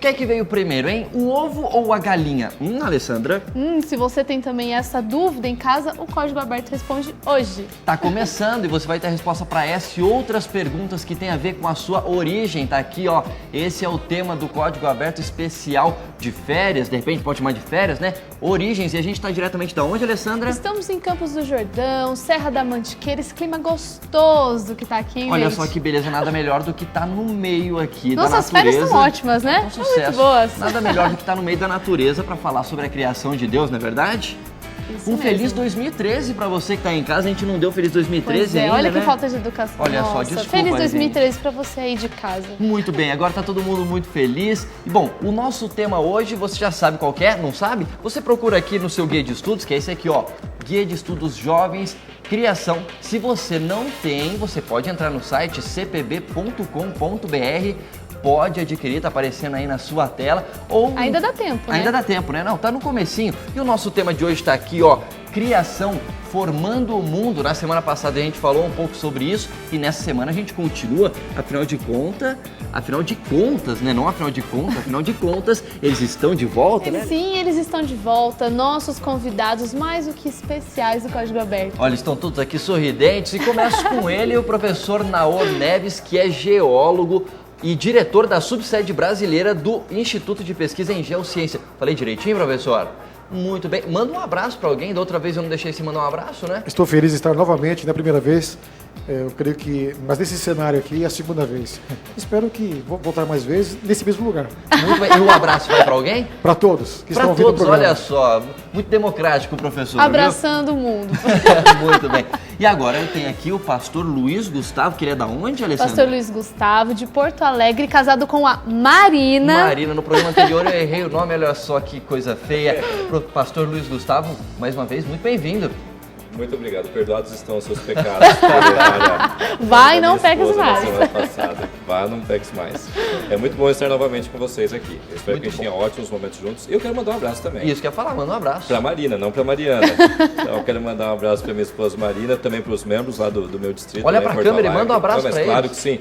que é que veio primeiro, hein? O ovo ou a galinha? Alessandra? Se você tem também essa dúvida em casa, o Código Aberto responde hoje. Tá começando e você vai ter a resposta para essa e outras perguntas que tem a ver com a sua origem. Tá aqui, ó. Esse é o tema do Código Aberto especial de férias, de repente pode chamar de férias, né? Origens. E a gente tá diretamente da onde, Alessandra? Estamos em Campos do Jordão, Serra da Mantiqueira, esse clima gostoso que tá aqui, Olha gente. só que beleza, nada melhor do que tá no meio aqui da Nossa, natureza. as férias estão ótimas, né? Um sucesso. Muito boas. Nada melhor do que estar no meio da natureza para falar sobre a criação de Deus, não é verdade? Isso Um mesmo. feliz 2013 para você que tá em casa. A gente não deu feliz 2013 Pois é, ainda, olha que né? falta de educação. Olha só, Nossa, desculpa, feliz gente. 2013 pra você aí de casa. Muito bem, agora tá todo mundo muito feliz. E bom, o nosso tema hoje, você já sabe qual que é, não sabe? Você procura aqui no seu guia de estudos, que é esse aqui, ó. Guia de Estudos Jovens, Criação. Se você não tem, você pode entrar no site cpb.com.br. Pode adquirir, tá aparecendo aí na sua tela. Ou Ainda dá tempo, né? Ainda dá tempo, né? Não, tá no comecinho. E o nosso tema de hoje tá aqui, ó. Criação, formando o mundo. Na semana passada a gente falou um pouco sobre isso e nessa semana a gente continua, afinal de contas, né? Não afinal de contas, eles estão de volta, né? Sim, eles estão de volta, nossos convidados mais do que especiais do Código Aberto. Olha, estão todos aqui sorridentes e começo com ele, o professor Naor Neves, que é geólogo e diretor da subsede brasileira do Instituto de Pesquisa em Geociência. Falei direitinho, professor? Muito bem. Manda um abraço para alguém. Da outra vez eu não deixei você mandar um abraço, né? Estou feliz de estar novamente, na primeira vez. Eu creio que, mas nesse cenário aqui é a segunda vez. Espero que vou voltar mais vezes nesse mesmo lugar. Muito bem. E um abraço vai para alguém? Para todos que Para estão ouvindo o todos, programa. olha só. Muito democrático, professor. Abraçando o mundo. Viu? Muito bem. E agora eu tenho aqui o pastor Luiz Gustavo, que ele é da onde, Alessandra? Pastor Luiz Gustavo, de Porto Alegre, casado com a Marina. Marina, no programa anterior eu errei o nome, olha só que coisa feia. Pastor Luiz Gustavo, mais uma vez, muito bem-vindo. Muito obrigado. Perdoados estão os seus pecados. Vai, não peques mais. Vai, não peques mais. É muito bom estar novamente com vocês aqui. Eu espero Muito que a gente bom. tenha ótimos momentos juntos. E eu quero mandar um abraço também. Isso que eu ia falar, manda um abraço. Pra Marina, não pra Mariana. Então eu quero mandar um abraço pra minha esposa Marina, também pros membros lá do meu distrito. Olha lá em pra Porto câmera e Alegre. manda um abraço Mas pra claro eles. que sim.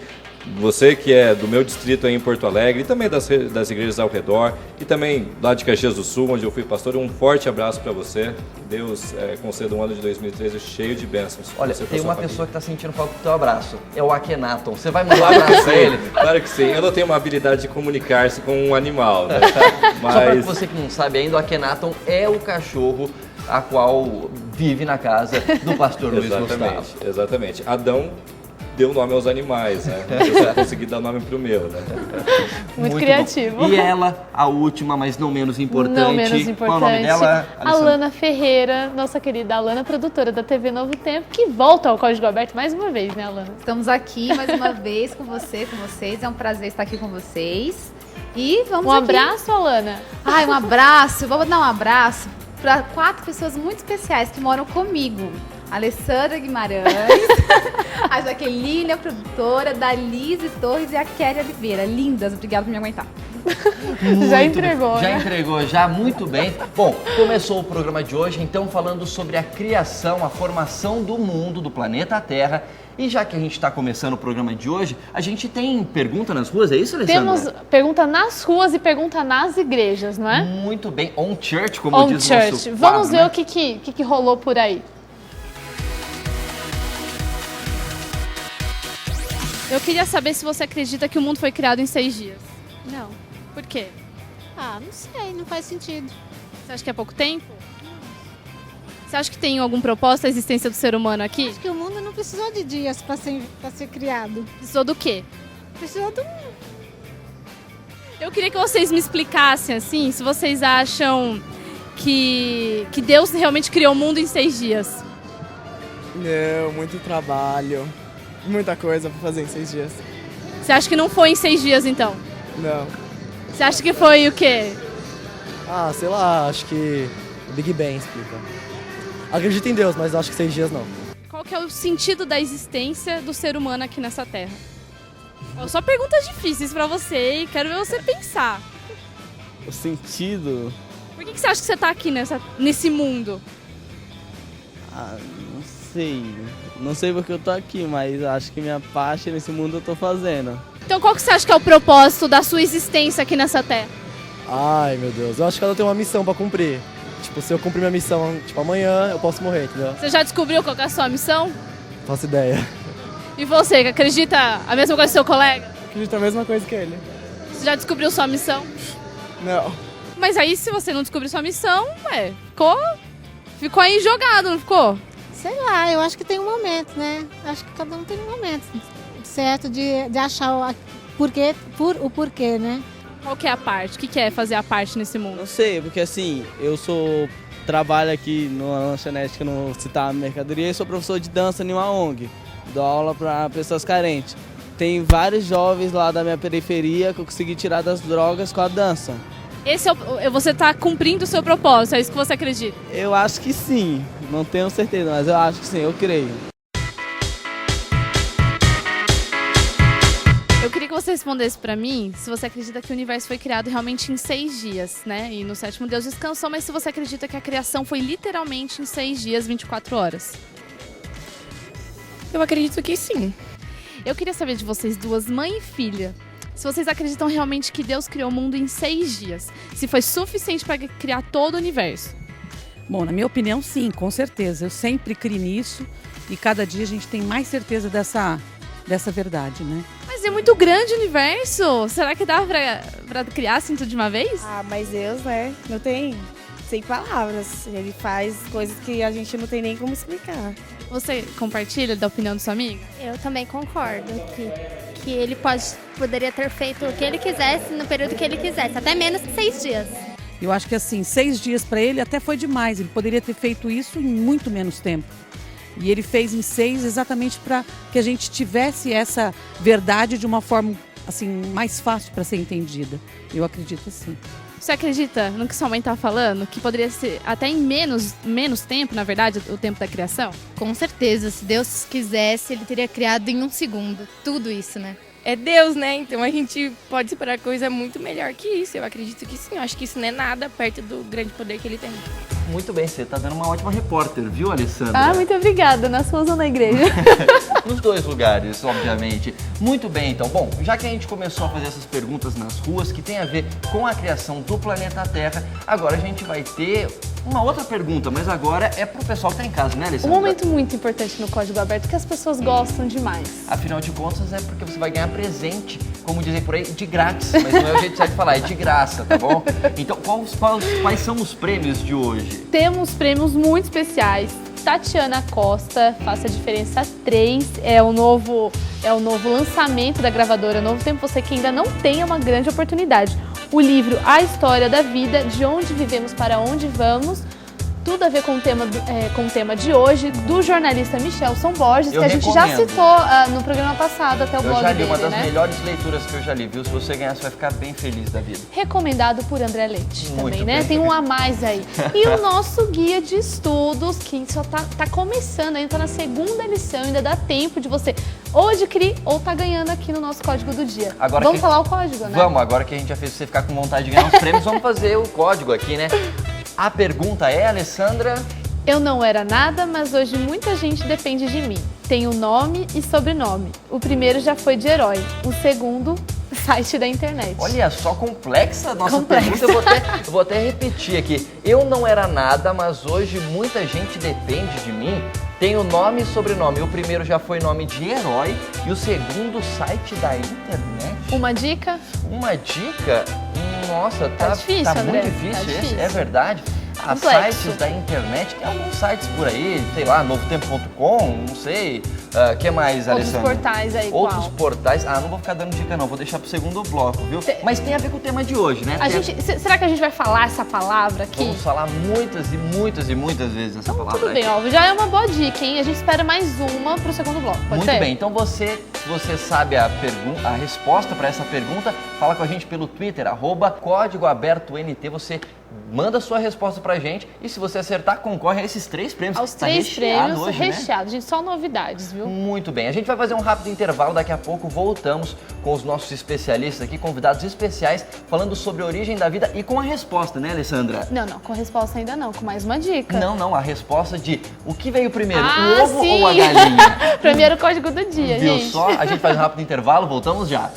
Você que é do meu distrito aí em Porto Alegre e também das igrejas ao redor e também lá de Caxias do Sul, onde eu fui pastor, um forte abraço para você. Deus conceda um ano de 2013 cheio de bênçãos. Olha, Você e tem sua uma família. pessoa que tá sentindo falta do teu abraço. É o Akhenaton. Você vai mandar um abraço pra ele? Claro que sim. Eu não tenho uma habilidade de comunicar-se com um animal, né? Só pra Mas você que não sabe ainda, o Akhenaton é o cachorro a qual vive na casa do pastor Luiz Gustavo. Exatamente. Adão deu nome aos animais, né? Eu só consegui dar nome pro meu, né? Muito bom. criativo. E ela, a última, mas não menos importante. Não menos importante. Qual é o nome dela, Alessandra? Alana Ferreira, nossa querida Alana, produtora da TV Novo Tempo, que volta ao Código Aberto mais uma vez, né, Alana? Estamos aqui mais uma vez com vocês. É um prazer estar aqui com vocês. E vamos Um aqui. abraço, Alana. Ai, um abraço. Vou dar um abraço para 4 pessoas muito especiais que moram comigo. Alessandra Guimarães, a Jaqueline, a produtora, Dalise Torres e a Kelly Oliveira. Lindas, obrigada por me aguentar. Já entregou, Já né? entregou, já, muito bem. Bom, começou o programa de hoje, então, falando sobre a criação, a formação do mundo, do planeta Terra. E já que a gente está começando o programa de hoje, a gente tem pergunta nas ruas, é isso, Alessandra? Temos pergunta nas ruas e pergunta nas igrejas, não é? Muito bem, on church, como On diz o Church. nosso Vamos quadro, ver né? o que rolou por aí. Eu queria saber se você acredita que o mundo foi criado em 6 dias. Não. Por quê? Ah, não sei, não faz sentido. Você acha que é pouco tempo? Você acha que tem algum propósito a existência do ser humano aqui? Acho que o mundo não precisou de dias para ser criado. Precisou do quê? Precisou do... Eu queria que vocês me explicassem, assim, se vocês acham que Deus realmente criou o mundo em 6 dias. Não, muito trabalho. Muita coisa pra fazer em 6 dias. Você acha que não foi em 6 dias, então? Não. Você acha que foi o quê? Ah, sei lá, acho que o Big Bang explica. Acredito em Deus, mas acho que 6 dias não. Qual que é o sentido da existência do ser humano aqui nessa Terra? Só perguntas difíceis pra você e quero ver você pensar. O sentido... Por que você acha que você tá aqui nesse mundo? Ah, não assim, não sei porque eu tô aqui, mas acho que minha parte nesse mundo eu tô fazendo. Então qual que você acha que é o propósito da sua existência aqui nessa terra? Ai, meu Deus, eu acho que ela tem uma missão pra cumprir. Tipo, se eu cumprir minha missão, tipo, amanhã eu posso morrer, entendeu? Você já descobriu qual que é a sua missão? Não faço ideia. E você, que acredita a mesma coisa que seu colega? Acredito a mesma coisa que ele. Você já descobriu sua missão? Não. Mas aí, se você não descobriu sua missão, ficou aí jogado, não ficou? Sei lá, eu acho que tem um momento, né? Acho que cada um tem um momento certo de achar o porquê, né? Qual que é a parte? O que é fazer a parte nesse mundo? Não sei, porque assim, trabalho aqui numa lanchonete que eu não vou citar a mercadoria e sou professor de dança em uma ONG. Dou aula para pessoas carentes. Tem vários jovens lá da minha periferia que eu consegui tirar das drogas com a dança. Você está cumprindo o seu propósito, é isso que você acredita? Eu acho que sim, não tenho certeza, mas eu acho que sim, eu creio. Eu queria que você respondesse pra mim se você acredita que o universo foi criado realmente em 6 dias, né? E no 7º Deus descansou, mas se você acredita que a criação foi literalmente em 6 dias, 24 horas. Eu acredito que sim. Eu queria saber de vocês duas, mãe e filha, se vocês acreditam realmente que Deus criou o mundo em 6 dias. Se foi suficiente para criar todo o universo. Bom, na minha opinião, sim, com certeza. Eu sempre criei nisso e cada dia a gente tem mais certeza dessa verdade, né? Mas é muito grande o universo. Será que dá pra criar assim tudo de uma vez? Ah, mas Deus, né? Não tem sem palavras. Ele faz coisas que a gente não tem nem como explicar. Você compartilha da opinião da sua amiga? Eu também concordo que ele poderia ter feito o que ele quisesse no período que ele quisesse, até menos que 6 dias. Eu acho que assim, 6 dias para ele até foi demais. Ele poderia ter feito isso em muito menos tempo. E ele fez em 6 exatamente para que a gente tivesse essa verdade de uma forma assim mais fácil para ser entendida. Eu acredito assim. Você acredita no que sua mãe tá falando? Que poderia ser até em menos tempo, na verdade, o tempo da criação? Com certeza, se Deus quisesse, ele teria criado em 1 segundo. Tudo isso, né? É Deus, né? Então a gente pode esperar coisa muito melhor que isso. Eu acredito que sim. Eu acho que isso não é nada perto do grande poder que ele tem. Muito bem, você tá dando uma ótima repórter, viu, Alessandra? Ah, muito obrigada. Nas ruas ou na igreja? Nos 2 lugares, obviamente. Muito bem, então. Bom, já que a gente começou a fazer essas perguntas nas ruas, que tem a ver com a criação do planeta Terra, agora a gente vai ter uma outra pergunta, mas agora é pro pessoal que tá em casa, né, Alessandra? Um momento muito importante no Código Aberto que as pessoas gostam demais. Afinal de contas, é porque você vai ganhar presente, como dizem por aí, de grátis. Mas não é o jeito certo de falar, é de graça, tá bom? Então, quais são os prêmios de hoje? Temos prêmios muito especiais. Tatiana Costa, Faça a Diferença 3, é o novo lançamento da gravadora Novo Tempo. Você que ainda não tem, é uma grande oportunidade. O livro A História da Vida, de onde vivemos para onde vamos, tudo a ver com o tema de hoje, do jornalista Michelson Borges, que a gente já citou no programa passado, até o blog dele, né? Eu já li, uma das melhores leituras que eu já li, viu? Se você ganhar, você vai ficar bem feliz da vida. Recomendado por André Leite também, né? Bem. Tem um a mais aí. E o nosso guia de estudos, que só tá começando, ainda tá na 2ª lição, ainda dá tempo de você ou adquirir ou tá ganhando aqui no nosso código do dia. Vamos falar o código, né? Vamos, agora que a gente já fez você ficar com vontade de ganhar uns prêmios, vamos fazer o código aqui, né? A pergunta é, Alessandra? Eu não era nada, mas hoje muita gente depende de mim. Tenho nome e sobrenome. O primeiro já foi de herói. O segundo, site da internet. Olha só, complexa a nossa pergunta. Eu vou até repetir aqui. Eu não era nada, mas hoje muita gente depende de mim. Tenho nome e sobrenome. O primeiro já foi nome de herói e o segundo, site da internet. Uma dica? Uma dica? Nossa, tá difícil, tá André. muito difícil, Tá difícil. É verdade. As sites da internet, tem alguns sites por aí, sei lá, novotempo.com, não sei. Que mais, Alessandra? Outros portais aí, Outros portais. Não vou ficar dando dica não, vou deixar pro segundo bloco, viu? Mas tem a ver com o tema de hoje, né? Será que a gente vai falar essa palavra aqui? Vamos falar muitas e muitas e muitas vezes essa palavra tudo bem, aqui. ó, já é uma boa dica, hein? A gente espera mais uma pro segundo bloco, pode ser? Muito bem, então se você sabe a resposta para essa pergunta, fala com a gente pelo Twitter, @CódigoAbertoNT, você manda a sua resposta pra gente e se você acertar, concorre a esses 3 prêmios. Aos Tá 3 prêmios hoje, recheados, gente, só novidades, viu? viu? Muito bem, a gente vai fazer um rápido intervalo, daqui a pouco voltamos com os nossos especialistas aqui, convidados especiais, falando sobre a origem da vida e com a resposta, né, Alessandra? Não, com a resposta ainda não, com mais uma dica. Não, a resposta de o que veio primeiro, Ah, o ovo sim. ou a galinha? Primeiro código do dia, Viu gente. só? A gente faz um rápido intervalo, voltamos já.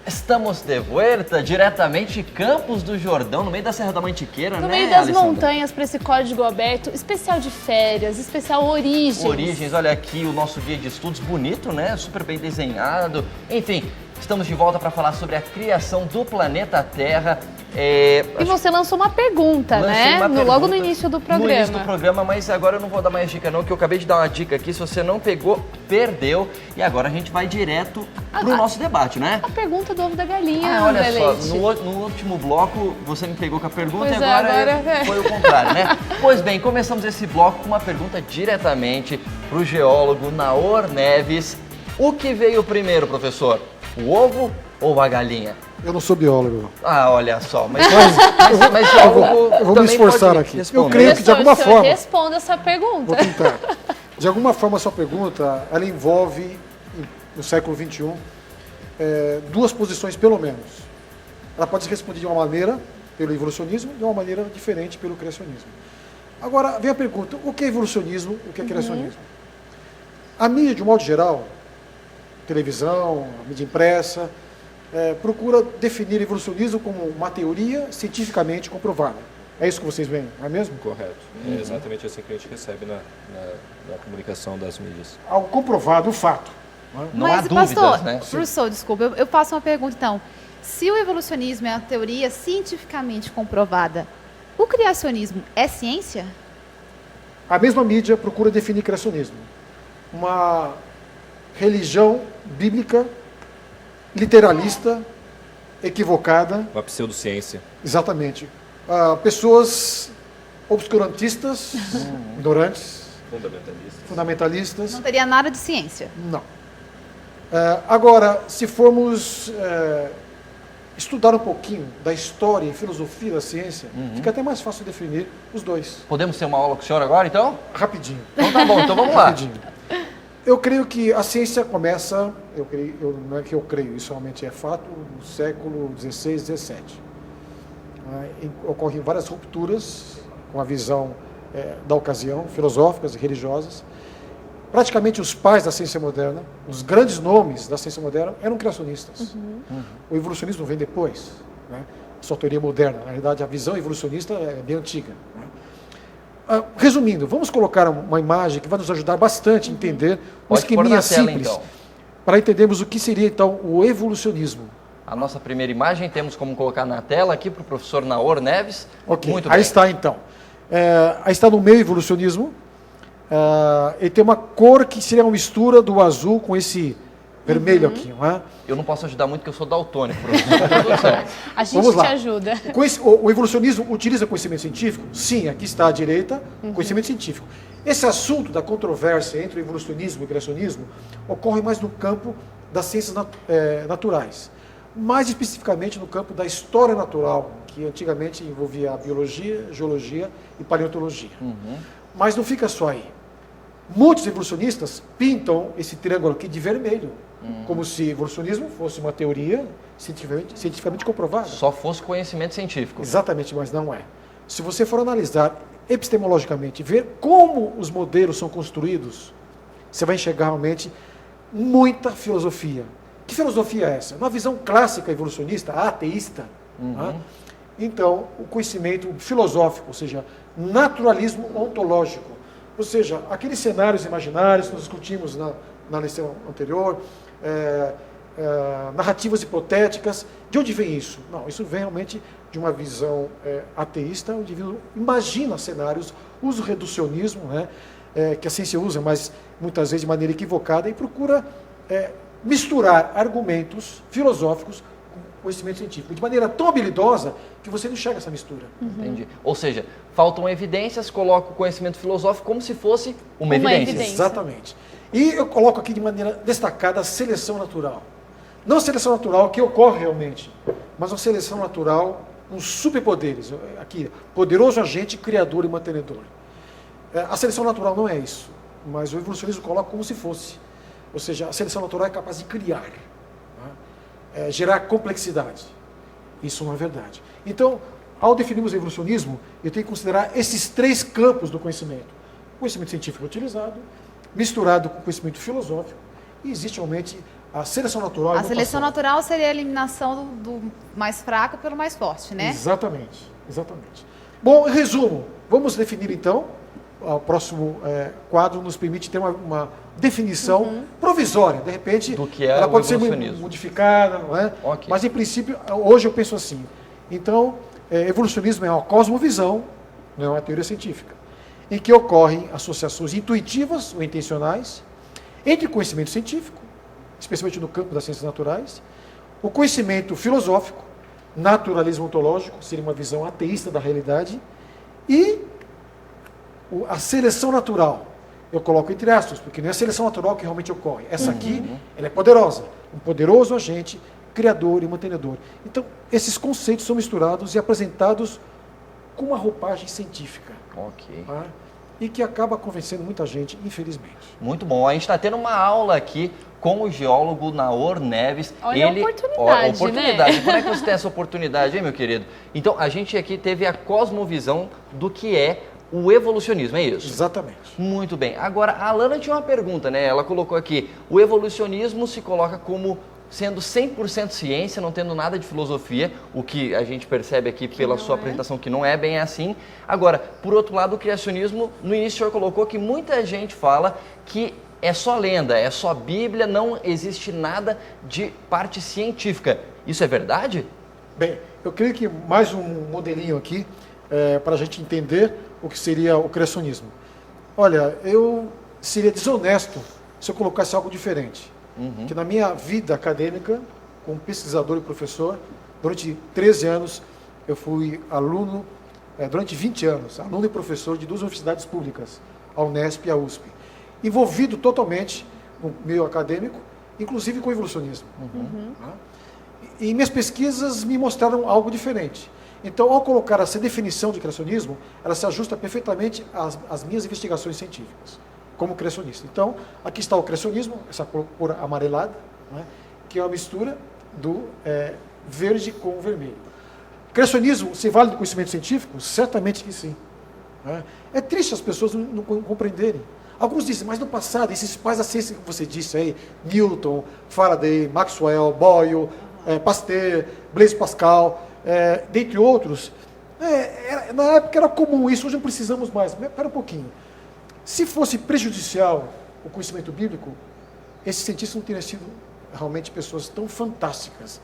Estamos de volta diretamente de Campos do Jordão, no meio da Serra da Mantiqueira, No né, meio das Alessandra? montanhas, para esse código aberto, especial de férias, especial origens. Origens, olha aqui o nosso guia de estudos bonito, né? Super bem desenhado. Enfim, estamos de volta para falar sobre a criação do planeta Terra. E você lançou uma pergunta, né? Logo no início do programa. No início do programa, mas agora eu não vou dar mais dica não, que eu acabei de dar uma dica aqui. Se você não pegou, perdeu. E agora a gente vai direto pro nosso debate, né? A pergunta do ovo da galinha, olha André só, Leite. no último bloco você me pegou com a pergunta Pois e é, agora foi o contrário, né? Pois bem, começamos esse bloco com uma pergunta diretamente pro geólogo Naor Neves. O que veio primeiro, professor? O ovo ou a galinha? Eu não sou biólogo. Ah, olha só, mas geólogo eu vou me esforçar aqui. Eu creio que de alguma forma... Responda essa pergunta. Vou tentar. De alguma forma, a sua pergunta, ela envolve, no século XXI, duas posições, pelo menos. Ela pode ser respondida de uma maneira, pelo evolucionismo, de uma maneira diferente, pelo criacionismo. Agora, vem a pergunta, o que é evolucionismo, o que é criacionismo? A mídia, de um modo geral, televisão, a mídia impressa, procura definir evolucionismo como uma teoria cientificamente comprovada. É isso que vocês veem, não é mesmo? Correto. É exatamente assim que a gente recebe na comunicação das mídias. Algo comprovado, um fato. Não Mas, há dúvidas, pastor, né? Professor, desculpa, eu faço uma pergunta então. Se o evolucionismo é uma teoria cientificamente comprovada, o criacionismo é ciência? A mesma mídia procura definir criacionismo. Uma religião bíblica, literalista, equivocada. Uma pseudociência. Exatamente. Pessoas obscurantistas, ignorantes, fundamentalistas. Não teria nada de ciência? Não. Agora, se formos estudar um pouquinho da história e filosofia da ciência, fica até mais fácil definir os dois. Podemos ter uma aula com o senhor agora, então? Rapidinho. Então tá bom, então vamos lá. Rapidinho. Eu creio que a ciência começa, não é que eu creio, isso realmente é fato, no século XVI, XVII. Ocorrem várias rupturas com a visão da ocasião, filosóficas e religiosas. Praticamente os pais da ciência moderna, os grandes nomes da ciência moderna, eram criacionistas. O evolucionismo vem depois, né? Sua teoria moderna. Na realidade, a visão evolucionista é bem antiga. Resumindo, vamos colocar uma imagem que vai nos ajudar bastante a entender um esqueminha simples, então, para entendermos o que seria, então, o evolucionismo. A nossa primeira imagem temos como colocar na tela aqui para o professor Naor Neves. Ok, Muito aí bem. está, então. Aí está no meio evolucionismo. Ele tem uma cor que seria uma mistura do azul com esse vermelho aqui, não é? Eu não posso ajudar muito porque eu sou daltônico, professor. A gente Vamos lá. te ajuda. O evolucionismo utiliza conhecimento científico? Sim, aqui está à direita, conhecimento científico. Esse assunto da controvérsia entre o evolucionismo e o criacionismo ocorre mais no campo das ciências naturais. Mais especificamente no campo da história natural, que antigamente envolvia a biologia, geologia e paleontologia. Mas não fica só aí. Muitos evolucionistas pintam esse triângulo aqui de vermelho, como se evolucionismo fosse uma teoria cientificamente comprovada. Só fosse conhecimento científico. Exatamente, mas não é. Se você for analisar epistemologicamente, ver como os modelos são construídos, você vai enxergar realmente muita filosofia. Que filosofia é essa? Uma visão clássica evolucionista, ateísta. Né? Então, o conhecimento filosófico, ou seja, naturalismo ontológico. Ou seja, aqueles cenários imaginários que nós discutimos na lição anterior, narrativas hipotéticas, de onde vem isso? Não, isso vem realmente de uma visão ateísta, onde o indivíduo imagina cenários, usa o reducionismo, né, que a ciência usa, mas muitas vezes de maneira equivocada, e procura misturar argumentos filosóficos conhecimento científico, de maneira tão habilidosa que você não enxerga essa mistura. Entendi. Ou seja, faltam evidências, coloca o conhecimento filosófico como se fosse uma evidência. Exatamente. E eu coloco aqui de maneira destacada a seleção natural. Não a seleção natural que ocorre realmente, mas a seleção natural com superpoderes. Aqui, poderoso agente, criador e mantenedor. A seleção natural não é isso, mas o evolucionismo coloca como se fosse. Ou seja, a seleção natural é capaz de criar, né? Gerar complexidade. Isso não é verdade. Então, ao definirmos o evolucionismo, eu tenho que considerar esses 3 campos do conhecimento. O conhecimento científico utilizado, misturado com o conhecimento filosófico, e existe realmente a seleção natural. A seleção natural seria a eliminação do mais fraco pelo mais forte, né? Exatamente, exatamente. Bom, em resumo, vamos definir então, o próximo quadro nos permite ter uma definição provisória, de repente do que ela pode ser modificada, não é? Okay. Mas em princípio, hoje eu penso assim. Então, evolucionismo é uma cosmovisão, não é uma teoria científica, em que ocorrem associações intuitivas ou intencionais entre conhecimento científico, especialmente no campo das ciências naturais, o conhecimento filosófico, naturalismo ontológico, seria uma visão ateísta da realidade, e a seleção natural. Eu coloco entre aspas, porque não é a seleção natural que realmente ocorre. Essa aqui, ela é poderosa, um poderoso agente, criador e mantenedor. Então, esses conceitos são misturados e apresentados com uma roupagem científica. Ok. Tá? E que acaba convencendo muita gente, infelizmente. Muito bom. A gente está tendo uma aula aqui com o geólogo Naor Neves. Olha a oportunidade, né? Como é que você tem essa oportunidade, hein, meu querido? Então, a gente aqui teve a cosmovisão do que é o evolucionismo, é isso? Exatamente. Muito bem. Agora, a Alana tinha uma pergunta, né? Ela colocou aqui, o evolucionismo se coloca como sendo 100% ciência, não tendo nada de filosofia, o que a gente percebe aqui pela sua apresentação que não é bem assim. Agora, por outro lado, o criacionismo, no início o senhor colocou que muita gente fala que é só lenda, é só Bíblia, não existe nada de parte científica. Isso é verdade? Bem, eu creio que mais um modelinho aqui para a gente entender o que seria o criacionismo. Olha, eu seria desonesto se eu colocasse algo diferente. Que na minha vida acadêmica, como pesquisador e professor, durante 13 anos, eu fui aluno, durante 20 anos, aluno e professor de 2 universidades públicas, a Unesp e a USP, envolvido totalmente no meio acadêmico, inclusive com o evolucionismo. E minhas pesquisas me mostraram algo diferente. Então, ao colocar essa definição de criacionismo, ela se ajusta perfeitamente às minhas investigações científicas, como criacionista. Então, aqui está o criacionismo, essa cor amarelada, né, que é uma mistura do verde com o vermelho. Criacionismo, se vale do conhecimento científico? Certamente que sim. Né? É triste as pessoas não compreenderem. Alguns dizem, mas no passado, esses pais da ciência que você disse aí, Newton, Faraday, Maxwell, Boyle, Pasteur, Blaise Pascal, dentre outros, na época era comum isso, hoje não precisamos mais. Mas, espera um pouquinho. Se fosse prejudicial o conhecimento bíblico, esses cientistas não teriam sido realmente pessoas tão fantásticas.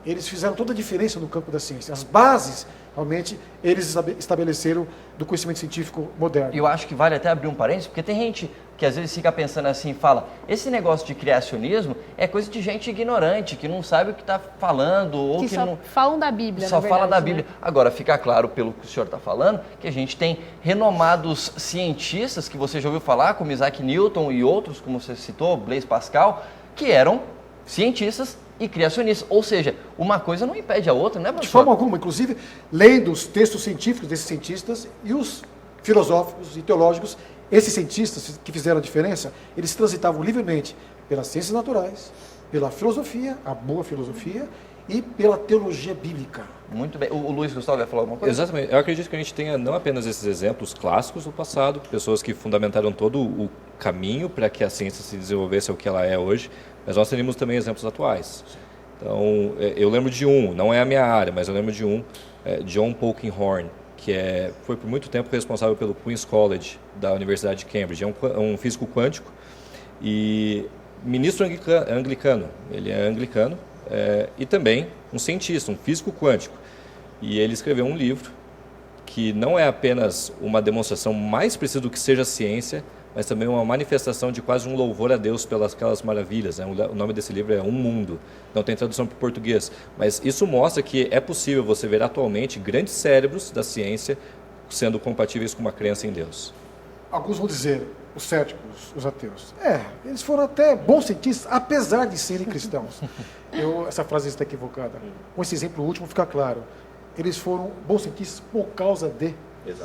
Eles fizeram toda a diferença no campo da ciência. As bases, realmente, eles estabeleceram do conhecimento científico moderno. Eu acho que vale até abrir um parênteses, porque tem gente que às vezes fica pensando assim, fala, esse negócio de criacionismo é coisa de gente ignorante, que não sabe o que está falando, ou que só não falam da Bíblia, só na verdade, fala da Bíblia. Né? Agora, fica claro pelo que o senhor está falando, que a gente tem renomados cientistas, que você já ouviu falar, como Isaac Newton e outros, como você citou, Blaise Pascal, que eram cientistas e criacionistas. Ou seja, uma coisa não impede a outra, né, professor? De forma alguma, inclusive, lendo os textos científicos desses cientistas e os filosóficos e teológicos, esses cientistas que fizeram a diferença, eles transitavam livremente pelas ciências naturais, pela filosofia, a boa filosofia, e pela teologia bíblica. Muito bem. O Luiz Gustavo vai falar alguma coisa? Exatamente. Eu acredito que a gente tenha não apenas esses exemplos clássicos do passado, pessoas que fundamentaram todo o caminho para que a ciência se desenvolvesse ao que ela é hoje, mas nós teríamos também exemplos atuais. Então, eu lembro de não é a minha área, mas eu lembro de John Polkinghorne, que foi por muito tempo responsável pelo Queen's College da Universidade de Cambridge. É um físico quântico e ministro anglicano. Ele é anglicano e também um cientista, um físico quântico. E ele escreveu um livro que não é apenas uma demonstração mais precisa do que seja ciência, mas também uma manifestação de quase um louvor a Deus pelas aquelas maravilhas. Né? O nome desse livro é Um Mundo, não tem tradução para o português, mas isso mostra que é possível você ver atualmente grandes cérebros da ciência sendo compatíveis com uma crença em Deus. Alguns vão dizer, os céticos, os ateus, eles foram até bons cientistas, apesar de serem cristãos. Essa frase está equivocada. Com esse exemplo último fica claro. Eles foram bons cientistas por causa de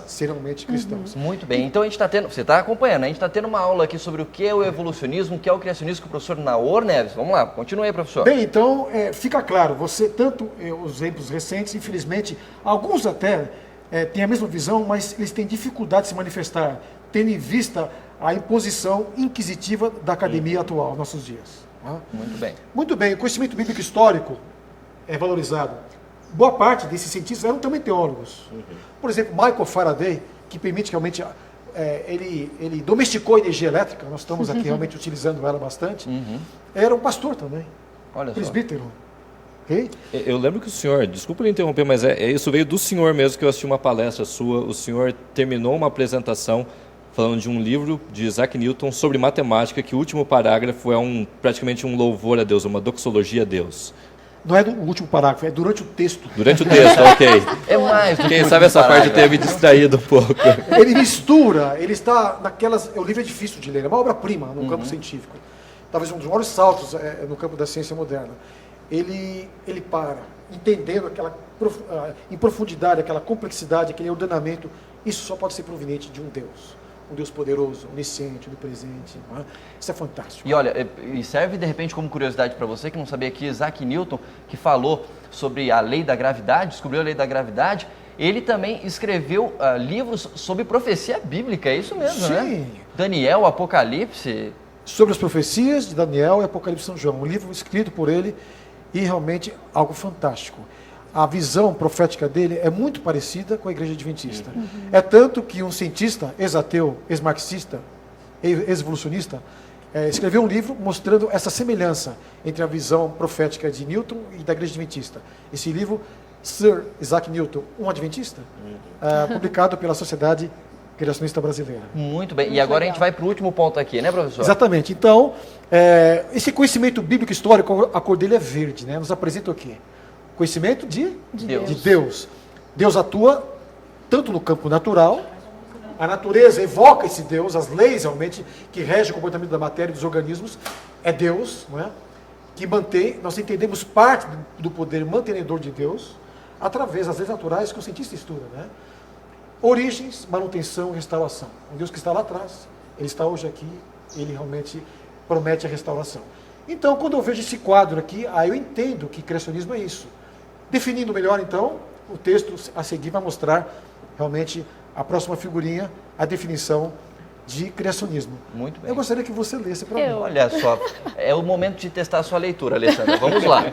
serem realmente cristãos. Muito bem, então a gente está tendo, você está acompanhando, a gente está tendo uma aula aqui sobre o que é o evolucionismo, o que é o criacionismo com o professor Naor Neves. Vamos lá, continue aí, professor. Bem, então, fica claro, os exemplos recentes, infelizmente, alguns até têm a mesma visão, mas eles têm dificuldade de se manifestar, tendo em vista a imposição inquisitiva da academia atual, nossos dias. Tá? Muito bem. Muito bem, o conhecimento bíblico histórico é valorizado. Boa parte desses cientistas eram também teólogos. Por exemplo, Michael Faraday, que permite realmente, ele domesticou a energia elétrica, nós estamos aqui realmente utilizando ela bastante, era um pastor também, presbítero. Okay? Eu lembro que o senhor, desculpa lhe interromper, mas isso veio do senhor mesmo, que eu assisti uma palestra sua, o senhor terminou uma apresentação falando de um livro de Isaac Newton sobre matemática, que o último parágrafo é praticamente um louvor a Deus, uma doxologia a Deus. Não é do último parágrafo, é durante o texto. Durante o texto, ok. É mais do que Quem sabe essa parte ter me distraído um pouco. Ele mistura, ele está naquelas... O livro é difícil de ler, é uma obra-prima no campo científico. Talvez um dos maiores saltos no campo da ciência moderna. Ele para, entendendo em profundidade, aquela complexidade, aquele ordenamento. Isso só pode ser proveniente de um Deus. Um Deus poderoso, onisciente, onipresente. Não é? Isso é fantástico. E olha, e serve de repente como curiosidade para você que não sabia que Isaac Newton, que falou sobre a lei da gravidade, descobriu a lei da gravidade, ele também escreveu livros sobre profecia bíblica, é isso mesmo, né? Daniel, Apocalipse. Sobre as profecias de Daniel e Apocalipse de São João. Um livro escrito por ele e realmente algo fantástico. A visão profética dele é muito parecida com a Igreja Adventista. É tanto que um cientista, ex-ateu, ex-marxista, ex-evolucionista, escreveu um livro mostrando essa semelhança entre a visão profética de Newton e da Igreja Adventista. Esse livro, Sir Isaac Newton, um adventista, publicado pela Sociedade Criacionista Brasileira. Muito bem. E agora a gente vai para o último ponto aqui, né, professor? Exatamente. Então, esse conhecimento bíblico histórico, a cor dele é verde, né? Nos apresenta o quê? Conhecimento de Deus. Deus atua tanto no campo natural, a natureza evoca esse Deus, as leis realmente que regem o comportamento da matéria e dos organismos, é Deus, não é? Que mantém, nós entendemos parte do poder mantenedor de Deus através das leis naturais que o cientista estuda, né? Origens, manutenção e restauração. Um Deus que está lá atrás, ele está hoje aqui, ele realmente promete a restauração. Então, quando eu vejo esse quadro aqui, aí eu entendo que criacionismo é isso. Definindo melhor, então, o texto a seguir vai mostrar realmente a próxima figurinha, a definição de criacionismo. Muito bem. Eu gostaria que você lesse para mim. Olha só, é o momento de testar a sua leitura, Alessandra. Vamos lá.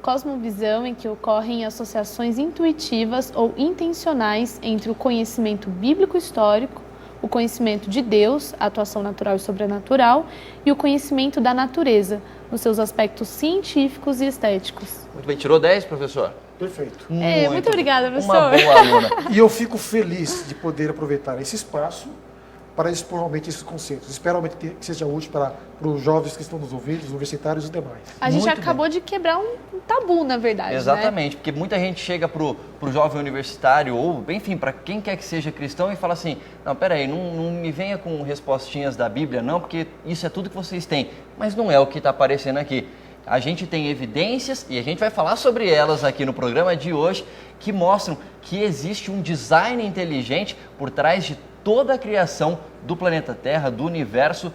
Cosmovisão em que ocorrem associações intuitivas ou intencionais entre o conhecimento bíblico histórico, o conhecimento de Deus, a atuação natural e sobrenatural, e o conhecimento da natureza, nos seus aspectos científicos e estéticos. Muito bem, tirou 10, professor? Perfeito. Muito obrigada, professor. Uma boa aluna. E eu fico feliz de poder aproveitar esse espaço para expor realmente esses conceitos. Espero realmente que seja útil para os jovens que estão nos ouvindo, os universitários e os demais. A gente acabou de quebrar um tabu, na verdade. Exatamente, porque muita gente chega pro jovem universitário, ou enfim, para quem quer que seja cristão e fala assim, não, peraí, não me venha com respostinhas da Bíblia não, porque isso é tudo que vocês têm. Mas não é o que está aparecendo aqui. A gente tem evidências, e a gente vai falar sobre elas aqui no programa de hoje, que mostram que existe um design inteligente por trás de toda a criação do planeta Terra, do universo,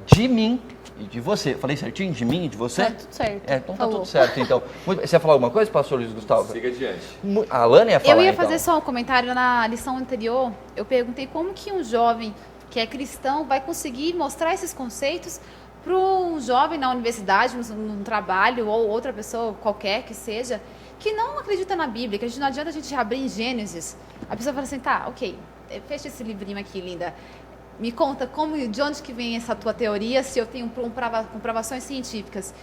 de mim e de você. Falei certinho? De mim e de você? Tá tudo certo. Então tá tudo certo. Então, você ia falar alguma coisa, pastor Luiz Gustavo? Siga adiante. A Alana ia falar, Eu ia fazer só um comentário. Na lição anterior, eu perguntei como que um jovem que é cristão vai conseguir mostrar esses conceitos para um jovem na universidade, num trabalho, ou outra pessoa qualquer que seja, que não acredita na Bíblia, que não adianta a gente abrir em Gênesis. A pessoa fala assim, tá, ok, fecha esse livrinho aqui, linda. Me conta de onde que vem essa tua teoria, se eu tenho comprovações científicas.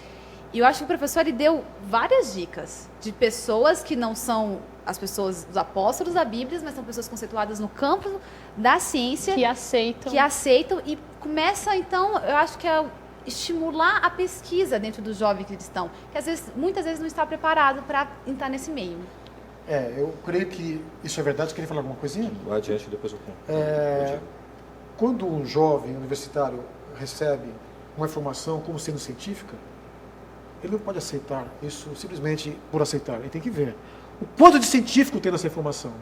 E eu acho que o professor ele deu várias dicas de pessoas que não são as pessoas, os apóstolos da Bíblia, mas são pessoas conceituadas no campo da ciência. Que aceitam e começa, então, eu acho que é estimular a pesquisa dentro do jovem cristão, que às vezes, muitas vezes não está preparado para entrar nesse meio. Eu creio que isso é verdade. Você queria falar alguma coisinha? Vai adiante, depois eu conto. Quando um jovem universitário recebe uma informação como sendo científica, ele não pode aceitar isso simplesmente por aceitar. Ele tem que ver o quanto de científico tem nessa informação.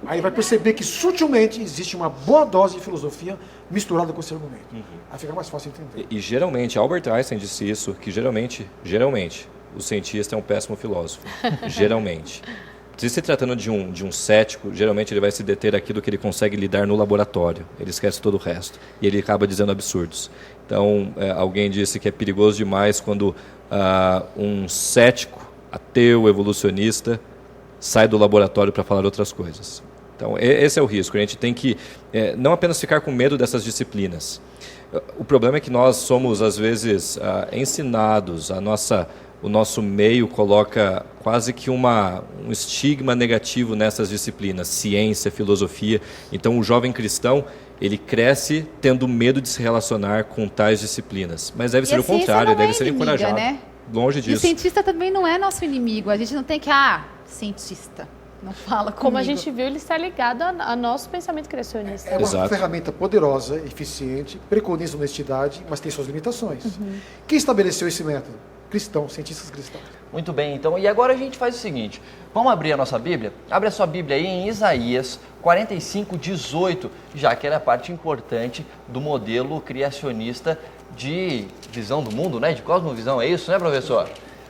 Aí vai perceber que sutilmente existe uma boa dose de filosofia misturada com esse argumento. Aí fica mais fácil entender. E geralmente, Albert Einstein disse isso, que geralmente, o cientista é um péssimo filósofo. Geralmente. Se tratando de um cético, geralmente ele vai se deter aquilo que ele consegue lidar no laboratório. Ele esquece todo o resto. E ele acaba dizendo absurdos. Então, alguém disse que é perigoso demais quando um cético, ateu, evolucionista, sai do laboratório para falar outras coisas. Então, esse é o risco. A gente tem que não apenas ficar com medo dessas disciplinas. O problema é que nós somos, às vezes, ensinados, o nosso meio coloca quase que um estigma negativo nessas disciplinas, ciência, filosofia. Então, o jovem cristão, ele cresce tendo medo de se relacionar com tais disciplinas. Mas deve ser o contrário, deve ser encorajado. Né? Longe disso. E o cientista também não é nosso inimigo. A gente não tem que, cientista, não fala comigo. Como a gente viu, ele está ligado a nosso pensamento criacionista. É uma ferramenta poderosa, eficiente, preconiza honestidade, mas tem suas limitações. Quem estabeleceu esse método? Cristãos, cientistas cristãos. Muito bem, então, e agora a gente faz o seguinte, vamos abrir a nossa Bíblia? Abre a sua Bíblia aí em Isaías 45:18, já que era a parte importante do modelo criacionista de visão do mundo, né? De cosmovisão, é isso, né, professor?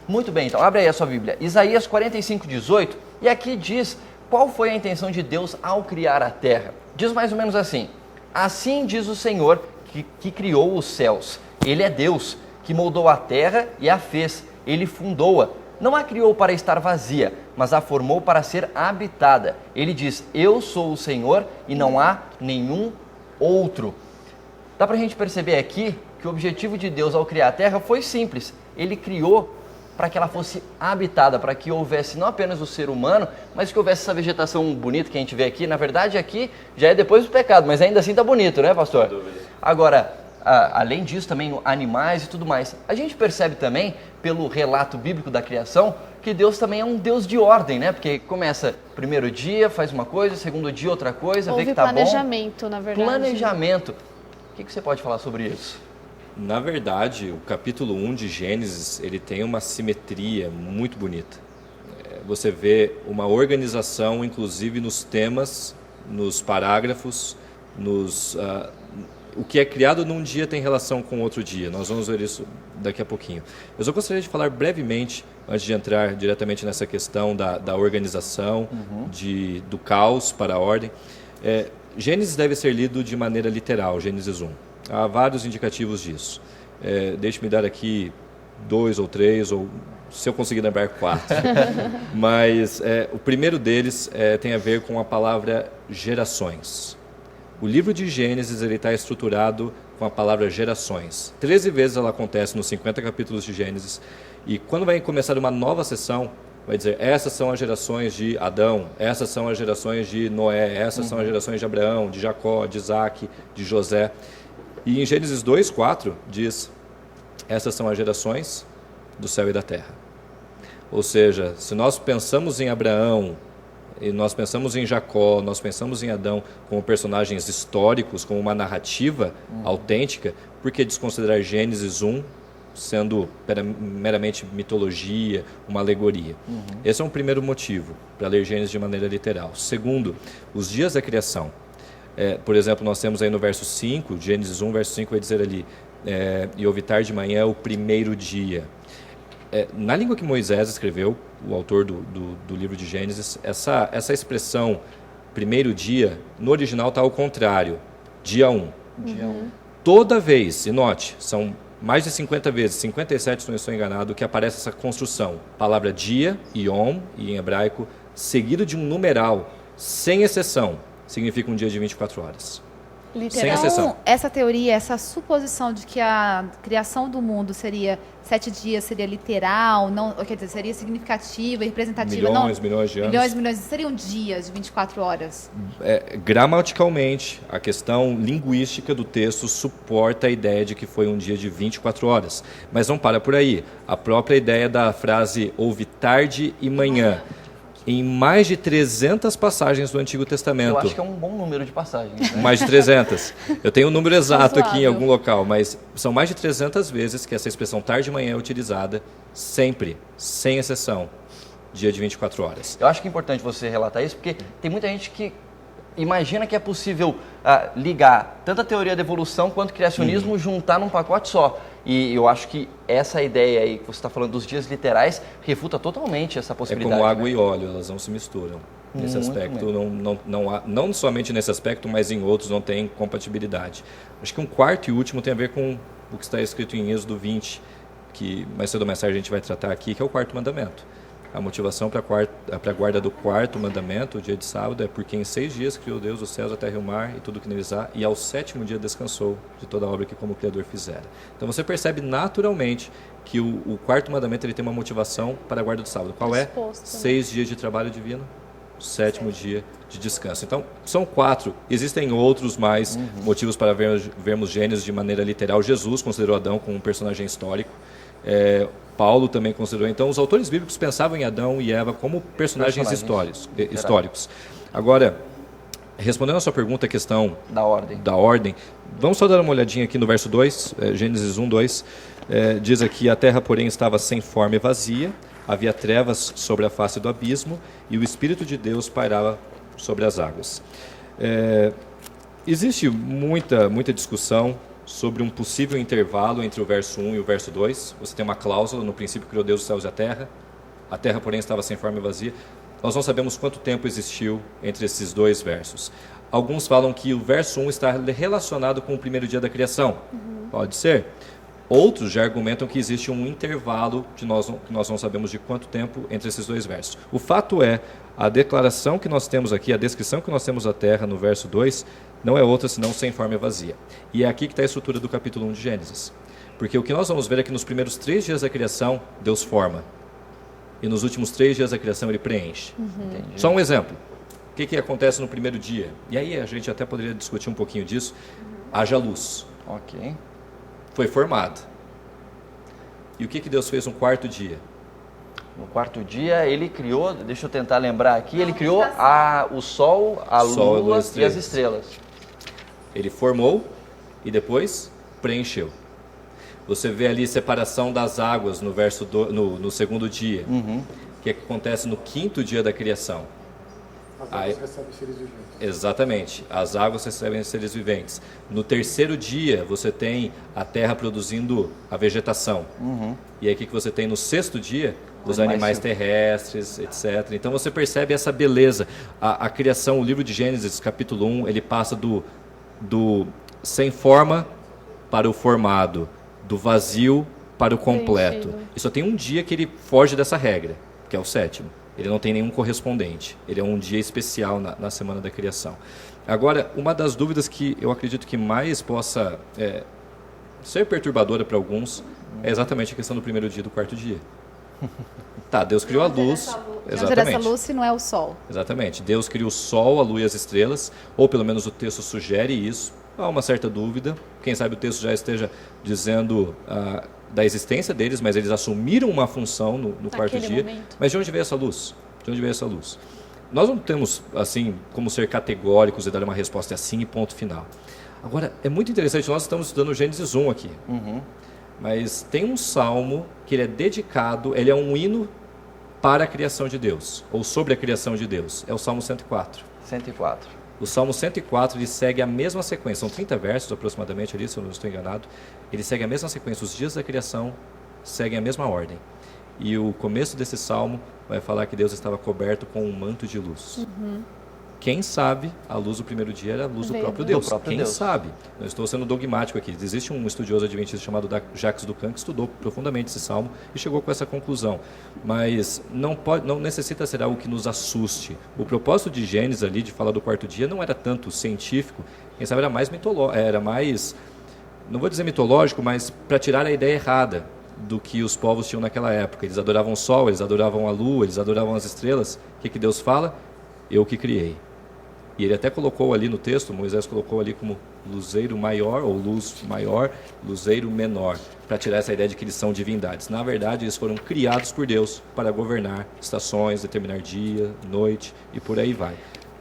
Muito bem, então, abre aí a sua Bíblia. Isaías 45:18, e aqui diz qual foi a intenção de Deus ao criar a terra. Diz mais ou menos assim, assim diz o Senhor que criou os céus, Ele é Deus, que moldou a terra e a fez, Ele fundou-a. Não a criou para estar vazia, mas a formou para ser habitada. Ele diz, eu sou o Senhor e não há nenhum outro. Dá para a gente perceber aqui que o objetivo de Deus ao criar a terra foi simples. Ele criou para que ela fosse habitada, para que houvesse não apenas o ser humano, mas que houvesse essa vegetação bonita que a gente vê aqui. Na verdade, aqui já é depois do pecado, mas ainda assim está bonito, né, pastor? Sem dúvida. Agora, além disso, também animais e tudo mais. A gente percebe também, pelo relato bíblico da criação, que Deus também é um Deus de ordem, né? Porque começa primeiro dia, faz uma coisa, segundo dia outra coisa, vê que tá bom. Planejamento, na verdade. Planejamento. O que você pode falar sobre isso? Na verdade, o capítulo 1 de Gênesis, ele tem uma simetria muito bonita. Você vê uma organização, inclusive nos temas, nos parágrafos, o que é criado num dia tem relação com outro dia. Nós vamos ver isso daqui a pouquinho. Eu só gostaria de falar brevemente, antes de entrar diretamente nessa questão da organização, do caos para a ordem. Gênesis deve ser lido de maneira literal, Gênesis 1. Há vários indicativos disso. Deixe-me dar aqui 2 ou 3, ou se eu conseguir lembrar 4. Mas o primeiro deles tem a ver com a palavra gerações. O livro de Gênesis está estruturado com a palavra gerações. 13 vezes ela acontece nos 50 capítulos de Gênesis. E quando vai começar uma nova sessão, vai dizer, essas são as gerações de Adão, essas são as gerações de Noé, essas são as gerações de Abraão, de Jacó, de Isaac, de José. E em Gênesis 2:4 diz, essas são as gerações do céu e da terra. Ou seja, se nós pensamos em Abraão, e nós pensamos em Jacó, nós pensamos em Adão como personagens históricos, como uma narrativa autêntica, por que desconsiderar Gênesis 1 sendo meramente mitologia, uma alegoria? Esse é um primeiro motivo para ler Gênesis de maneira literal. Segundo, os dias da criação. Por exemplo, nós temos aí no verso 5, Gênesis 1, verso 5, vai dizer ali, e houve tarde de manhã o primeiro dia. Na língua que Moisés escreveu, o autor do livro de Gênesis, essa expressão primeiro dia, no original está ao contrário, dia 1. Toda vez, e note, são mais de 50 vezes, 57 se não estou enganado, que aparece essa construção, palavra dia, yom, e em hebraico, seguido de um numeral, sem exceção, significa um dia de 24 horas. Literal. Então, essa teoria, essa suposição de que a criação do mundo seria 7 dias seria literal, não, quer dizer, seria significativa, representativa. Milhões de anos. Milhões, seriam dias de 24 horas. Gramaticalmente, a questão linguística do texto suporta a ideia de que foi um dia de 24 horas. Mas não para por aí. A própria ideia da frase houve tarde e manhã. Em mais de 300 passagens do Antigo Testamento. Eu acho que é um bom número de passagens. Né? Mais de 300. Eu tenho um número exato aqui em algum local, mas são mais de 300 vezes que essa expressão tarde de manhã é utilizada, sempre, sem exceção, dia de 24 horas. Eu acho que é importante você relatar isso, porque tem muita gente que imagina que é possível ligar tanto a teoria da evolução quanto o criacionismo, juntar num pacote só. E eu acho que essa ideia aí que você está falando dos dias literais refuta totalmente essa possibilidade. É como água e óleo, elas não se misturam. Nesse aspecto, não somente nesse aspecto, mas em outros não tem compatibilidade. Acho que um quarto e último tem a ver com o que está escrito em Êxodo 20, que mais cedo ou mais tarde a gente vai tratar aqui, que é o quarto mandamento. A motivação para a guarda do quarto mandamento, o dia de sábado, é porque em 6 dias criou Deus os céus, a terra e o mar e tudo que neles há, e ao 7º dia descansou de toda a obra que como Criador fizera. Então você percebe naturalmente que o quarto mandamento ele tem uma motivação para a guarda do sábado. Qual é? 6 dias de trabalho divino, 7º dia de descanso. Então, são 4. Existem outros mais motivos para vermos Gênesis de maneira literal. Jesus considerou Adão como um personagem histórico. Paulo também considerou. Então, os autores bíblicos pensavam em Adão e Eva como personagens históricos. Agora, respondendo a sua pergunta, a questão da ordem, vamos só dar uma olhadinha aqui no verso 2, Gênesis 1, 2. Diz aqui, a terra, porém, estava sem forma e vazia, havia trevas sobre a face do abismo e o Espírito de Deus pairava sobre as águas. Existe muita discussão sobre um possível intervalo entre o verso 1 e o verso 2. Você tem uma cláusula, no princípio criou Deus os céus e a terra, porém, estava sem forma e vazia. Nós não sabemos quanto tempo existiu entre esses dois versos. Alguns falam que o verso 1 está relacionado com o primeiro dia da criação. Pode ser. Outros já argumentam que existe um intervalo que nós não sabemos de quanto tempo entre esses dois versos. O fato é, a declaração que nós temos aqui, a descrição que nós temos da terra no verso 2, não é outra senão sem forma e vazia. E é aqui que está a estrutura do capítulo 1 de Gênesis. Porque o que nós vamos ver é que nos primeiros 3 dias da criação, Deus forma. E nos últimos 3 dias da criação, Ele preenche. Só um exemplo. O que acontece no primeiro dia? E aí a gente até poderia discutir um pouquinho disso. Haja luz. Ok. Foi formado. E o que Deus fez no quarto dia? No quarto dia, Ele criou, deixa eu tentar lembrar aqui, Ele criou o sol, a lua e as estrelas. Ele formou e depois preencheu. Você vê ali separação das águas no verso no segundo dia. Que acontece no 5º dia da criação. As águas recebem seres viventes. Exatamente, as águas recebem seres viventes. No 3º dia, você tem a terra produzindo a vegetação. E aí o que você tem no 6º dia? Os animais terrestres, etc. Então você percebe essa beleza. A criação, o livro de Gênesis, capítulo 1, ele passa do sem forma para o formado, do vazio para o completo. E só tem um dia que ele foge dessa regra, que é o 7º. Ele não tem nenhum correspondente. Ele é um dia especial na semana da criação. Agora, uma das dúvidas que eu acredito que mais possa ser perturbadora para alguns é exatamente a questão do primeiro dia e do quarto dia. Tá, Deus criou a luz. Exatamente. Essa luz se não é o sol. Exatamente. Deus criou o sol, a lua e as estrelas, ou pelo menos o texto sugere isso. Há uma certa dúvida. Quem sabe o texto já esteja dizendo da existência deles, mas eles assumiram uma função no quarto dia. Mas de onde veio essa luz? De onde veio essa luz? Nós não temos, assim, como ser categóricos e dar uma resposta assim e ponto final. Agora, é muito interessante, nós estamos estudando Gênesis 1 aqui. Mas tem um salmo que ele é dedicado, ele é um hino para a criação de Deus, ou sobre a criação de Deus. É o Salmo 104. 104. O Salmo 104, ele segue a mesma sequência. São 30 versos aproximadamente ali, se eu não estou enganado. Ele segue a mesma sequência. Os dias da criação seguem a mesma ordem. E o começo desse salmo vai falar que Deus estava coberto com um manto de luz. Quem sabe a luz do primeiro dia era a luz do próprio Deus. Quem sabe? Não estou sendo dogmático aqui. Existe um estudioso adventista chamado Jacques Ducan que estudou profundamente esse salmo e chegou com essa conclusão. Mas não necessita ser algo que nos assuste. O propósito de Gênesis ali, de falar do quarto dia, não era tanto científico. Quem sabe era mais mitológico, era mais, não vou dizer mitológico, mas para tirar a ideia errada do que os povos tinham naquela época. Eles adoravam o sol, eles adoravam a lua, eles adoravam as estrelas. O que Deus fala? Eu que criei. E ele até colocou ali no texto, Moisés colocou ali como luzeiro maior, ou luz maior, luzeiro menor, para tirar essa ideia de que eles são divindades. Na verdade, eles foram criados por Deus para governar estações, determinar dia, noite e por aí vai.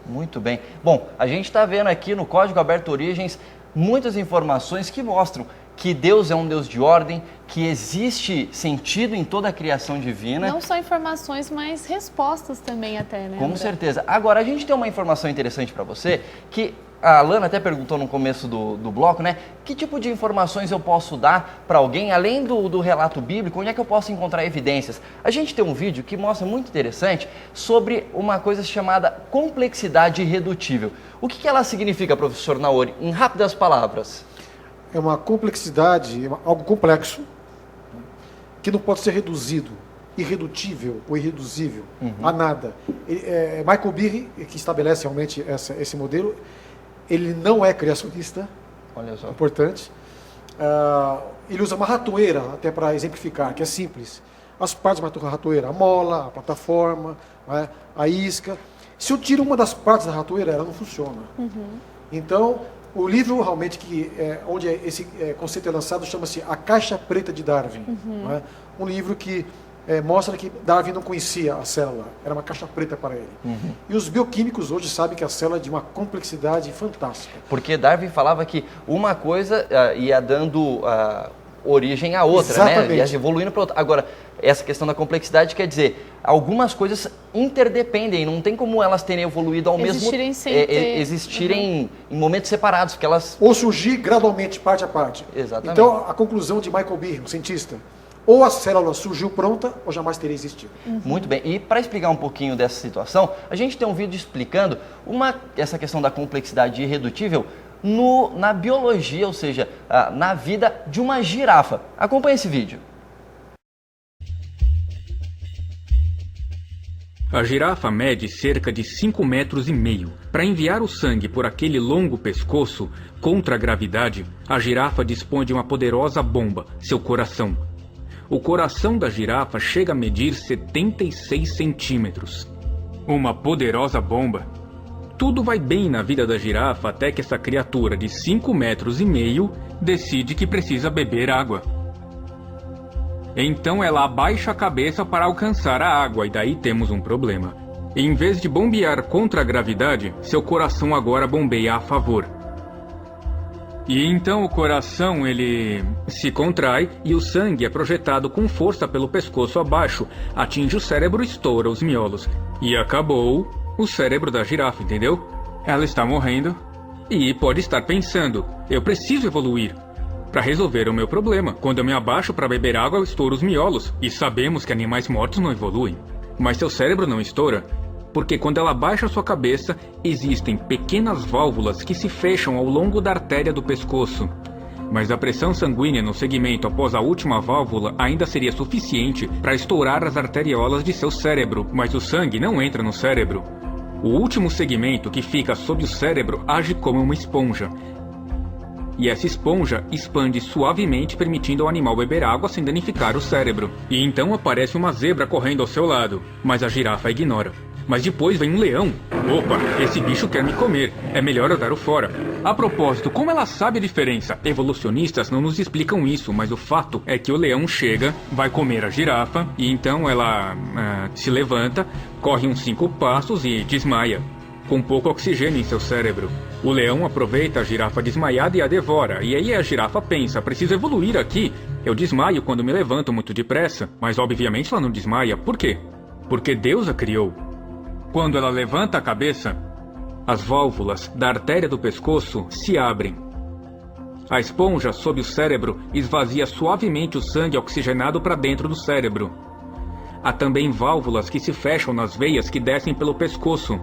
Muito bem. Bom, a gente está vendo aqui no Código Aberto Origens muitas informações que mostram que Deus é um Deus de ordem, que existe sentido em toda a criação divina. Não só informações, mas respostas também até, né? Com André? certeza. Agora, a gente tem uma informação interessante para você, que a Alana até perguntou no começo do bloco, né? Que tipo de informações eu posso dar para alguém, além do relato bíblico, onde é que eu posso encontrar evidências? A gente tem um vídeo que mostra muito interessante sobre uma coisa chamada complexidade irredutível. O que ela significa, professor Naori, em rápidas palavras? É uma complexidade, algo complexo, que não pode ser reduzido, irredutível ou irreduzível a nada. Michael Behe, que estabelece realmente esse modelo, ele não é criacionista, olha só. Importante. Ele usa uma ratoeira, até para exemplificar, que é simples. As partes de uma ratoeira, a mola, a plataforma, a isca. Se eu tiro uma das partes da ratoeira, ela não funciona. Então, o livro realmente onde esse conceito é lançado chama-se A Caixa Preta de Darwin. Um livro que mostra que Darwin não conhecia a célula, era uma caixa preta para ele. E os bioquímicos hoje sabem que a célula é de uma complexidade fantástica. Porque Darwin falava que uma coisa ia dando origem à outra, exatamente, né? Ia evoluindo para outra. Agora, essa questão da complexidade quer dizer, algumas coisas interdependem, não tem como elas terem evoluído ao mesmo tempo. Existirem em momentos separados, porque elas... Ou surgir gradualmente, parte a parte. Exatamente. Então, a conclusão de Michael Behe, um cientista, ou a célula surgiu pronta, ou jamais teria existido. Muito bem. E para explicar um pouquinho dessa situação, a gente tem um vídeo explicando essa questão da complexidade irredutível na biologia, ou seja, na vida de uma girafa. Acompanhe esse vídeo. A girafa mede cerca de 5,5 metros. Para enviar o sangue por aquele longo pescoço, contra a gravidade, a girafa dispõe de uma poderosa bomba, seu coração. O coração da girafa chega a medir 76 centímetros. Uma poderosa bomba. Tudo vai bem na vida da girafa até que essa criatura de 5,5 metros decide que precisa beber água. Então ela abaixa a cabeça para alcançar a água e daí temos um problema. Em vez de bombear contra a gravidade, seu coração agora bombeia a favor. E então o coração, ele se contrai e o sangue é projetado com força pelo pescoço abaixo, atinge o cérebro e estoura os miolos. E acabou o cérebro da girafa, entendeu? Ela está morrendo e pode estar pensando, eu preciso evoluir para resolver o meu problema. Quando eu me abaixo para beber água, eu estouro os miolos. E sabemos que animais mortos não evoluem. Mas seu cérebro não estoura. Porque quando ela abaixa sua cabeça, existem pequenas válvulas que se fecham ao longo da artéria do pescoço. Mas a pressão sanguínea no segmento após a última válvula ainda seria suficiente para estourar as arteriolas de seu cérebro, mas o sangue não entra no cérebro. O último segmento, que fica sob o cérebro, age como uma esponja. E essa esponja expande suavemente, permitindo ao animal beber água sem danificar o cérebro. E então aparece uma zebra correndo ao seu lado, mas a girafa ignora. Mas depois vem um leão. Opa, esse bicho quer me comer. É melhor eu dar o fora. A propósito, como ela sabe a diferença? Evolucionistas não nos explicam isso, mas o fato é que o leão chega, vai comer a girafa, e então ela se levanta, corre uns 5 passos e desmaia, com pouco oxigênio em seu cérebro. O leão aproveita a girafa desmaiada e a devora, e aí a girafa pensa, preciso evoluir aqui. Eu desmaio quando me levanto muito depressa, mas obviamente ela não desmaia. Por quê? Porque Deus a criou. Quando ela levanta a cabeça, as válvulas da artéria do pescoço se abrem. A esponja sob o cérebro esvazia suavemente o sangue oxigenado para dentro do cérebro. Há também válvulas que se fecham nas veias que descem pelo pescoço.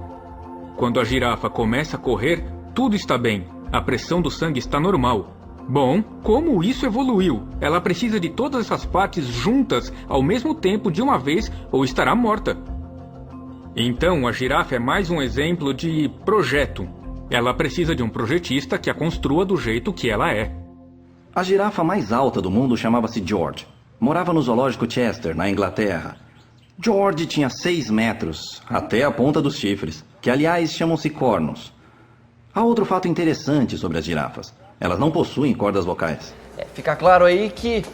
Quando a girafa começa a correr, tudo está bem. A pressão do sangue está normal. Bom, como isso evoluiu? Ela precisa de todas essas partes juntas ao mesmo tempo de uma vez ou estará morta. Então, a girafa é mais um exemplo de projeto. Ela precisa de um projetista que a construa do jeito que ela é. A girafa mais alta do mundo chamava-se George. Morava no zoológico Chester, na Inglaterra. George tinha 6 metros, até a ponta dos chifres, que aliás chamam-se cornos. Há outro fato interessante sobre as girafas. Elas não possuem cordas vocais. Fica claro aí que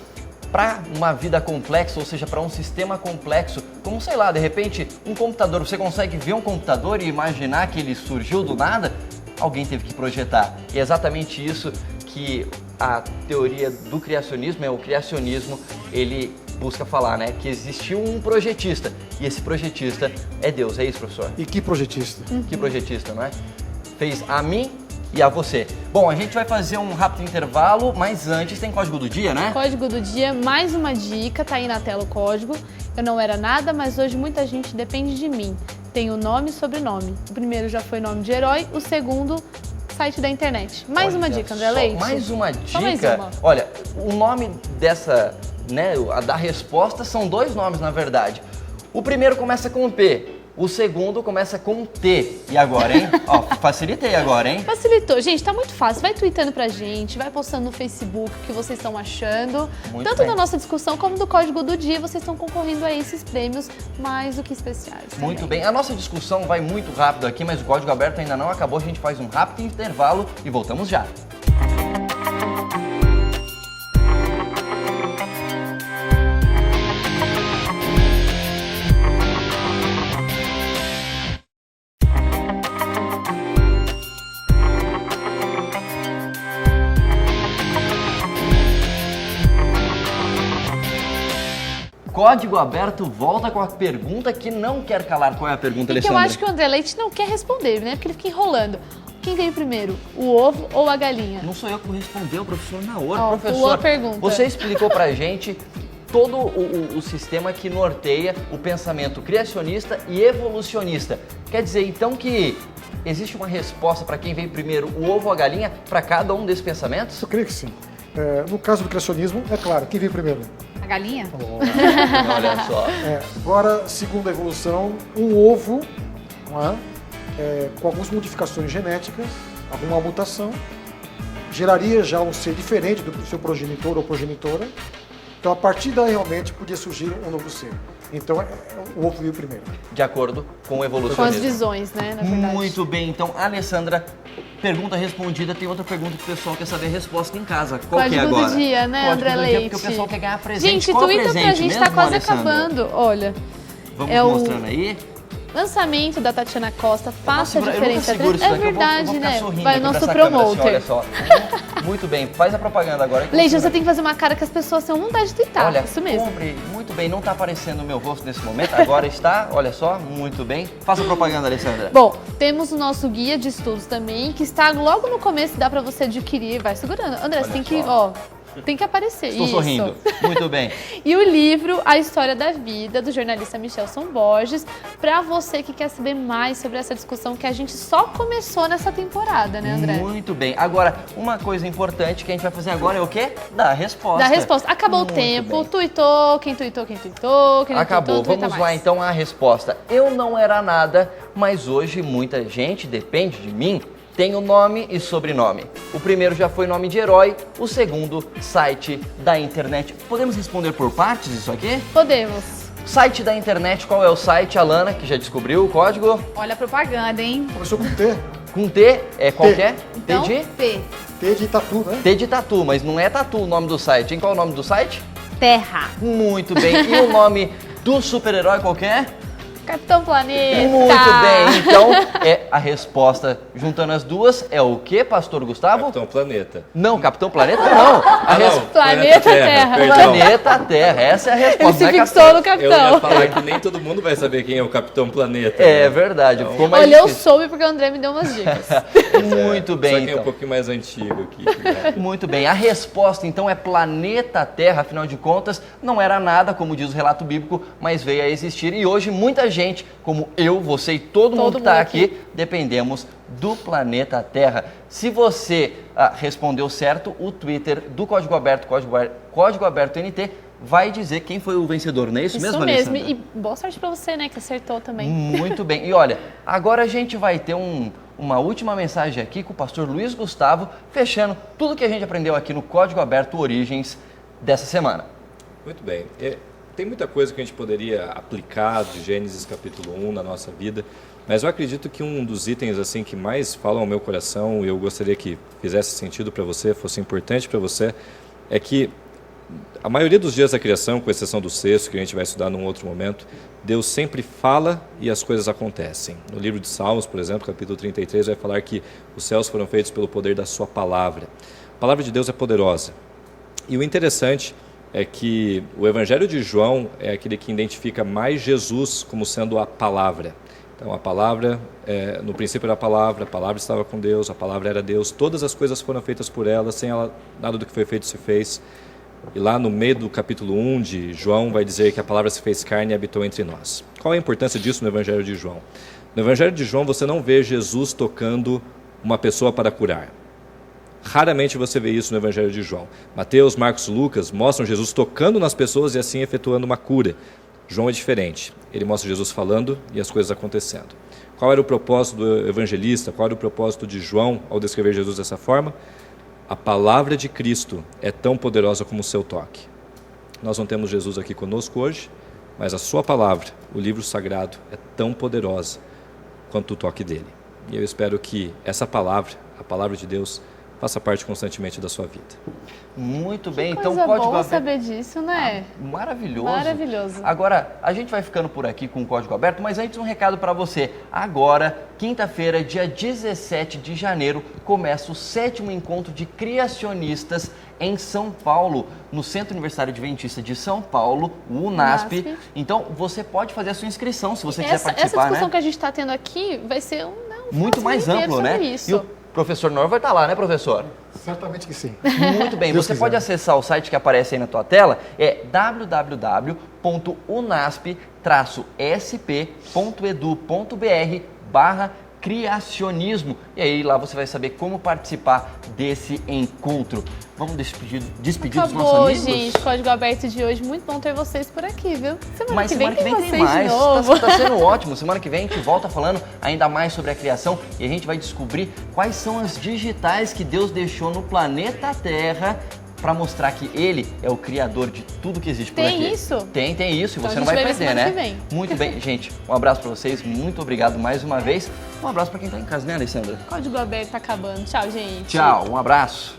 para uma vida complexa, ou seja, para um sistema complexo, como sei lá, de repente um computador, você consegue ver um computador e imaginar que ele surgiu do nada? Alguém teve que projetar. E é exatamente isso que a teoria do criacionismo, o criacionismo, ele busca falar, né? Que existiu um projetista, e esse projetista é Deus, é isso, professor? E que projetista? Que projetista, não é? Fez a mim e a você. Bom, a gente vai fazer um rápido intervalo, mas antes tem código do dia, né? Código do dia, mais uma dica, tá aí na tela o código. Eu não era nada, mas hoje muita gente depende de mim. Tem o nome e sobrenome. O primeiro já foi nome de herói, o segundo, site da internet. Mais uma dica, André Leite. Mais uma dica? Só mais uma. Olha, o nome dessa, né, a da resposta são 2 nomes, na verdade. O primeiro começa com P. O segundo começa com T. E agora, hein? Ó, facilitei agora, hein? Facilitou. Gente, tá muito fácil. Vai tweetando pra gente, vai postando no Facebook o que vocês estão achando. Muito Tanto bem. da nossa discussão como do código do dia, vocês estão concorrendo a esses prêmios mais do que especiais. Muito bem. A nossa discussão vai muito rápido aqui, mas o código aberto ainda não acabou. A gente faz um rápido intervalo e voltamos já. Código aberto volta com a pergunta que não quer calar. Qual é a pergunta, E que eu Alessandra? acho que o André Leite não quer responder, né? Porque ele fica enrolando. Quem veio primeiro, o ovo ou a galinha? Não sou eu que vou responder, o professor na hora. Ó, Professor, boa pergunta. você explicou pra gente todo o sistema que norteia o pensamento criacionista e evolucionista. Quer dizer, então, que existe uma resposta para quem veio primeiro, o ovo ou a galinha, para cada um desses pensamentos? Eu creio que sim. No caso do criacionismo, é claro, quem veio primeiro? A galinha? Olha só. Agora, segundo a evolução, um ovo, não é? Com algumas modificações genéticas, alguma mutação, geraria já um ser diferente do seu progenitor ou progenitora. Então, a partir daí, realmente, podia surgir um novo ser. Então, o ovo veio primeiro. De acordo com o evolucionismo. Com as visões, né, na verdade. Muito bem, então, Alessandra, pergunta respondida. Tem outra pergunta que o pessoal quer saber a resposta em casa. Qual que é agora? Código do dia, né, Código André do Leite? Dia, porque o pessoal quer ganhar presente. Gente, Qual twitta presente pra gente, mesmo, tá quase Alessandra? acabando. Olha, Vamos é o mostrando aí. lançamento da Tatiana Costa, faça a Eu nunca diferença. seguro isso É daqui, verdade, eu vou ficar né? sorrindo Vai o aqui pra nosso essa câmera, assim, promoter. olha só. Muito bem, faz a propaganda agora. Leite, você tem que fazer uma cara que as pessoas tenham vontade de twittar. Olha, Isso mesmo. compre. Muito bem, não está aparecendo o meu rosto nesse momento, agora está, olha só, muito bem. Faça a propaganda, Alessandra. Bom, temos o nosso guia de estudos também, que está logo no começo, dá pra você adquirir, vai segurando. André, você tem que, tem que aparecer. Estou Isso. sorrindo. Muito bem. E o livro A História da Vida, do jornalista Michelson Borges, para você que quer saber mais sobre essa discussão que a gente só começou nessa temporada, né, André? Muito bem. Agora, uma coisa importante que a gente vai fazer agora é o quê? Dar a resposta. Da resposta. Acabou Muito o tempo, bem. tuitou, quem não Acabou. tuitou, tuita Vamos lá mais. então à resposta. Eu não era nada, mas hoje muita gente depende de mim. Tem o nome e sobrenome. O primeiro já foi nome de herói, o segundo, site da internet. Podemos responder por partes isso aqui? Podemos. Site da internet, qual é o site, Alana, que já descobriu o código? Olha a propaganda, hein? Começou com T. Com T, é qualquer? Então, T de? P. T de tatu, né? T de tatu, mas não é tatu o nome do site, hein? Qual é o nome do site? Terra. Muito bem. E o nome do super-herói qualquer? Capitão Planeta. Muito bem, então a resposta, juntando as duas, é o que, Pastor Gustavo? Capitão Planeta. Não, Capitão Planeta não. Planeta Terra. Planeta Terra, essa é a resposta. Ele se não é fixou no Eu capitão. ia falar que nem todo mundo vai saber quem é o Capitão Planeta. É né? verdade, Então, ficou mais Olha, eu difícil. soube porque o André me deu umas dicas. Muito bem, Só quem é um então. pouquinho mais antigo aqui. Muito bem, a resposta então é planeta Terra, afinal de contas, não era nada, como diz o relato bíblico, mas veio a existir. E hoje muita gente, como eu, você e todo mundo que está mundo aqui, dependemos do planeta Terra. Se você respondeu certo, o Twitter do Código Aberto, Código Aberto NT, vai dizer quem foi o vencedor, não é isso, Isso mesmo, mesmo. Alessandra? E boa sorte pra você, né, que acertou também. Muito bem. E olha, agora a gente vai ter uma última mensagem aqui com o pastor Luiz Gustavo, fechando tudo que a gente aprendeu aqui no Código Aberto Origens dessa semana. Muito bem. Tem muita coisa que a gente poderia aplicar de Gênesis capítulo 1 na nossa vida, mas eu acredito que um dos itens assim que mais falam ao meu coração, e eu gostaria que fizesse sentido para você, fosse importante para você, é que a maioria dos dias da criação, com exceção do sexto, que a gente vai estudar num outro momento, Deus sempre fala e as coisas acontecem. No livro de Salmos, por exemplo, capítulo 33, vai falar que os céus foram feitos pelo poder da sua palavra. A palavra de Deus é poderosa. E o interessante é que o Evangelho de João é aquele que identifica mais Jesus como sendo a palavra. Então a palavra, no princípio era a palavra estava com Deus, a palavra era Deus, todas as coisas foram feitas por ela, sem ela nada do que foi feito se fez. E lá no meio do capítulo 1 de João vai dizer que a palavra se fez carne e habitou entre nós. Qual é a importância disso no Evangelho de João? No Evangelho de João você não vê Jesus tocando uma pessoa para curar. Raramente você vê isso no Evangelho de João. Mateus, Marcos e Lucas mostram Jesus tocando nas pessoas e assim efetuando uma cura. João é diferente. Ele mostra Jesus falando e as coisas acontecendo. Qual era o propósito do evangelista? Qual era o propósito de João ao descrever Jesus dessa forma? A palavra de Cristo é tão poderosa como o seu toque. Nós não temos Jesus aqui conosco hoje, mas a sua palavra, o livro sagrado, é tão poderosa quanto o toque dele. E eu espero que essa palavra, a palavra de Deus, faça parte constantemente da sua vida. Muito bem, Que então coisa Código boa Aberto. saber disso, né? Maravilhoso. Maravilhoso. Agora, a gente vai ficando por aqui com o Código Aberto, mas antes um recado para você. Agora, quinta-feira, dia 17 de janeiro, começa o 7º encontro de criacionistas em São Paulo, no Centro Universitário Adventista de São Paulo, o UNASP. Então, você pode fazer a sua inscrição, se você quiser participar, essa discussão, né? que a gente está tendo aqui vai ser Muito mais amplo, né? Isso. E o professor Nor vai estar lá, né, professor? Certamente que sim. Muito bem, Deus você quiser. pode acessar o site que aparece aí na tua tela, é www.unasp-sp.edu.br/criacionismo. E aí lá você vai saber como participar desse encontro. Vamos despedir dos nossos amigos? Gente, Código Aberto de hoje, muito bom ter vocês por aqui, viu? Mas semana que vem tem vocês mais, de novo. tá sendo ótimo. Semana que vem a gente volta falando ainda mais sobre a criação e a gente vai descobrir quais são as digitais que Deus deixou no planeta Terra para mostrar que Ele é o Criador de tudo que existe por aqui. Tem isso? Tem isso, e Então você a não gente vai vai ver perder, semana né? que vem. Muito bem, gente, um abraço para vocês, muito obrigado mais uma vez. Um abraço para quem tá em casa, né, Alessandra? Código Aberto tá acabando. Tchau, gente. Tchau, um abraço.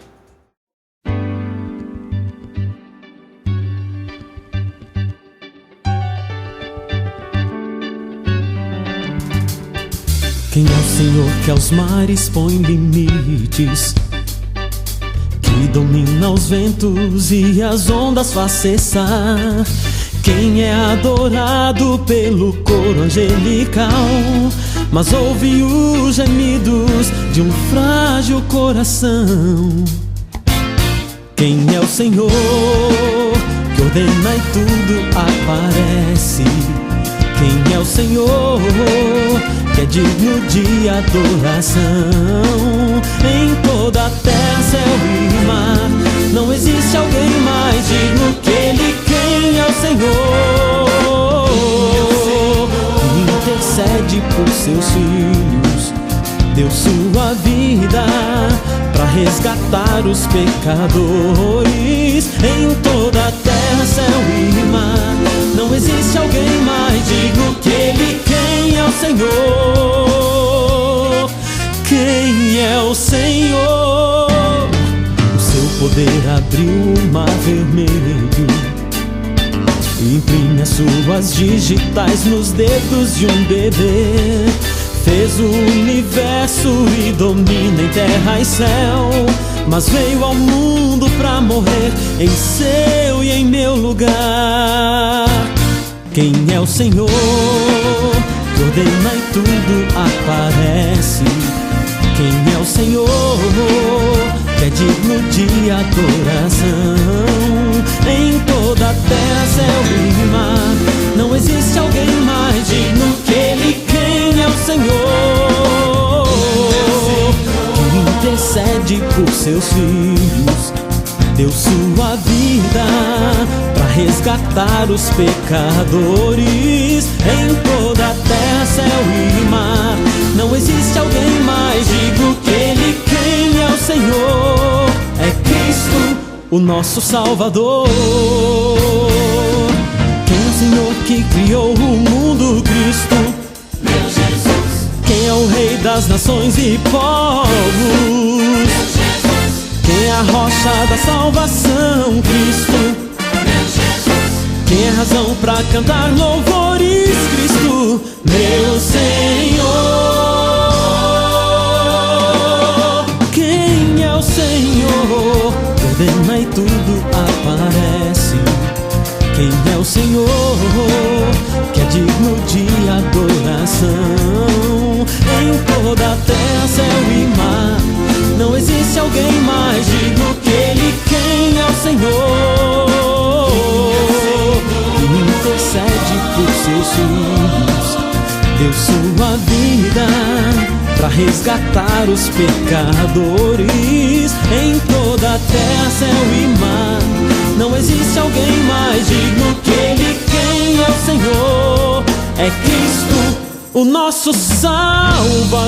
Quem é o Senhor que aos mares põe limites, que domina os ventos e as ondas faz cessar? Quem é adorado pelo coro angelical, mas ouve os gemidos de um frágil coração? Quem é o Senhor que ordena e tudo aparece? Quem é o Senhor que é digno de adoração? Em toda a terra, céu e mar, não existe alguém mais digno que Ele. Quem é o Senhor que intercede por seus filhos, deu sua vida para resgatar os pecadores? Em toda a terra, céu e mar, não existe alguém mais digno que Ele. Quem é o Senhor? Quem é o Senhor? O seu poder abriu o mar vermelho, imprime as suas digitais nos dedos de um bebê. Fez o universo e domina em terra e céu, mas veio ao mundo pra morrer em seu e em meu lugar. Quem é o Senhor que ordena e tudo aparece? Quem é o Senhor que é digno de adoração? Em toda a terra, céu e mar, não existe alguém mais digno que Ele. Quem é o Senhor que intercede por seus filhos, deu sua vida para resgatar os pecadores? Em toda a terra, céu e mar, não existe alguém mais digno que Ele. Quem é o Senhor? É Cristo, o nosso Salvador. Senhor que criou o mundo, Cristo, meu Jesus. Quem é o Rei das nações e povos, meu Jesus. Quem é a rocha da salvação, Cristo, meu Jesus. Quem é a razão pra cantar louvores, Cristo, meu Senhor. Quem é o Senhor? Ordena e tudo aparece. Quem é o Senhor, que é digno de adoração? Em toda a terra, céu e mar, não existe alguém mais digno que Ele. Quem é o Senhor, que intercede por seus filhos, deu sua vida pra resgatar os pecadores. Em toda a terra, céu e mar, não existe alguém mais digno que Ele. Quem é o Senhor? É Cristo, o nosso Salvador.